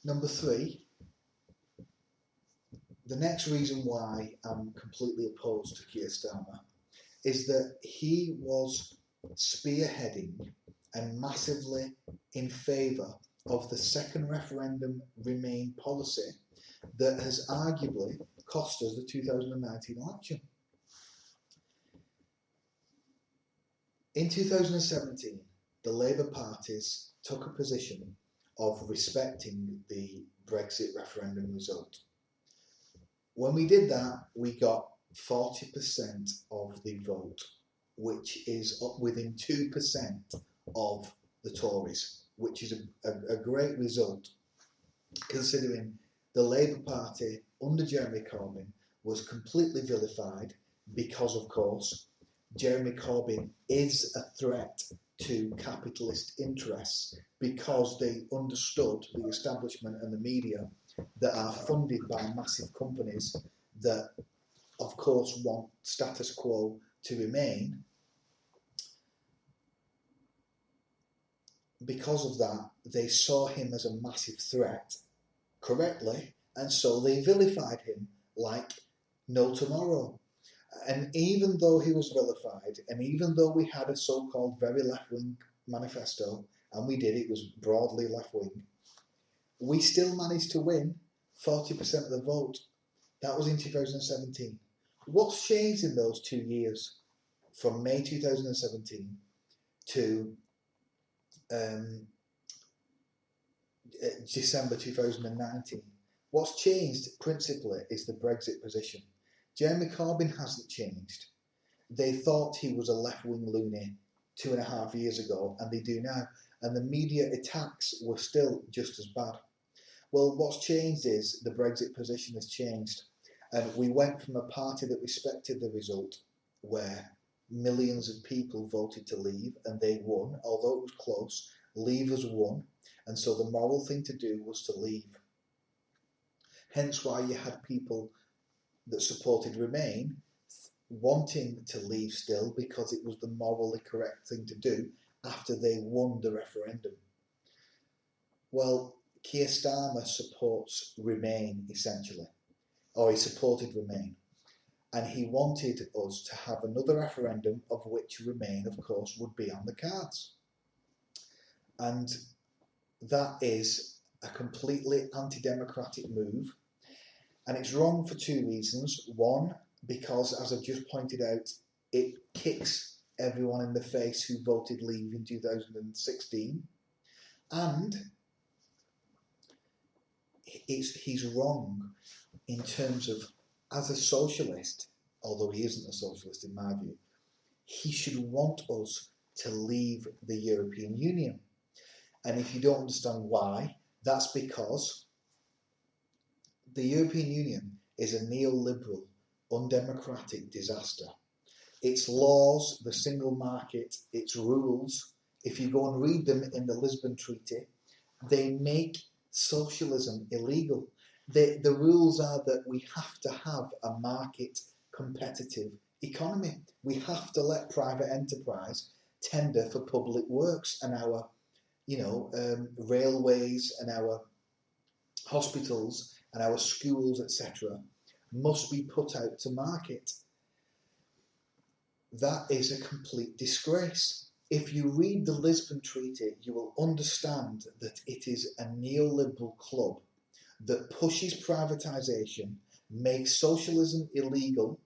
Number three, the next reason why I'm completely opposed to Keir Starmer is that he was spearheading and massively in favour of the second referendum Remain policy that has arguably cost us the 2019 election. In 2017, the Labour parties took a position of respecting the Brexit referendum result. When we did that, we got 40% of the vote, which is up within 2% of the Tories, which is a great result considering the Labour Party under Jeremy Corbyn was completely vilified because, of course, Jeremy Corbyn is a threat to capitalist interests because they understood, the establishment and the media, that are funded by massive companies that, of course, want status quo to remain. Because of that, they saw him as a massive threat, correctly, and so they vilified him like no tomorrow. And even though he was vilified, and even though we had a so-called very left-wing manifesto, and we did, it was broadly left-wing, we still managed to win 40% of the vote. That was in 2017. What's changed in those 2 years, from May 2017 to December 2019? What's changed principally is the Brexit position. Jeremy Corbyn hasn't changed. They thought he was a left-wing loony 2.5 years ago, and they do now. And the media attacks were still just as bad. Well, what's changed is the Brexit position has changed. And we went from a party that respected the result, where millions of people voted to leave, and they won, although it was close. Leavers won, and so the moral thing to do was to leave. Hence why you had people that supported Remain wanting to leave still, because it was the morally correct thing to do after they won the referendum. Well, Keir Starmer supports Remain, essentially, or he supported Remain, and he wanted us to have another referendum of which Remain, of course, would be on the cards. And that is a completely anti-democratic move, and it's wrong for two reasons. One, because, as I've just pointed out, it kicks everyone in the face who voted leave in 2016, and he's wrong in terms of, as a socialist, although he isn't a socialist in my view, he should want us to leave the European Union. And if you don't understand why, that's because the European Union is a neoliberal, undemocratic disaster. Its laws, the single market, its rules, if you go and read them in the Lisbon Treaty, they make socialism illegal. The rules are that we have to have a market competitive economy. We have to let private enterprise tender for public works, and our railways and our hospitals and our schools, etc., must be put out to market. That is a complete disgrace. If you read the Lisbon Treaty, you will understand that it is a neoliberal club that pushes privatisation, makes socialism illegal.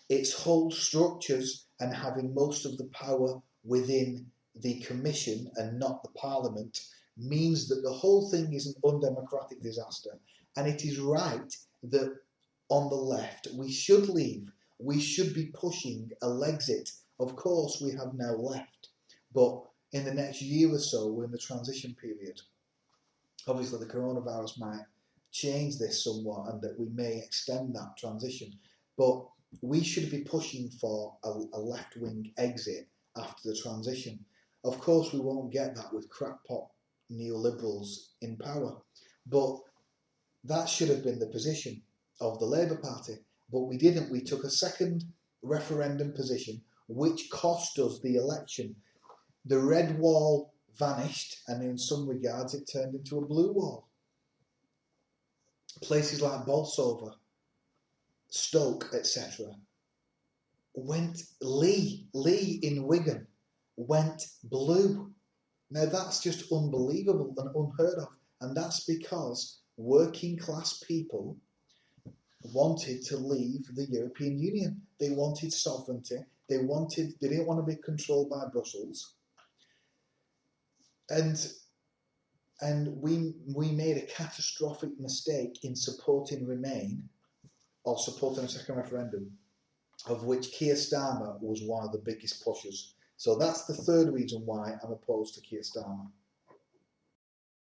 Its whole structures and having most of the power within the Commission and not the Parliament means that the whole thing is an undemocratic disaster. And it is right that on the left we should leave. We should be pushing a Lexit. Of course, we have now left, but in the next year or so, we're in the transition period. Obviously, the coronavirus might change this somewhat, and that we may extend that transition. But we should be pushing for a left-wing exit after the transition. Of course, we won't get that with crackpot neoliberals in power, but that should have been the position of the Labour Party. But we didn't. We took a second referendum position, which cost us the election. The Red Wall vanished, and in some regards it turned into a blue wall. Places like Bolsover, Stoke, etc. Lee in Wigan went blue. Now that's just unbelievable and unheard of, and that's because working class people wanted to leave the European Union. They wanted sovereignty. They didn't want to be controlled by Brussels. And we made a catastrophic mistake in supporting Remain, or supporting a second referendum, of which Keir Starmer was one of the biggest pushers. So that's the third reason why I'm opposed to Keir Starmer.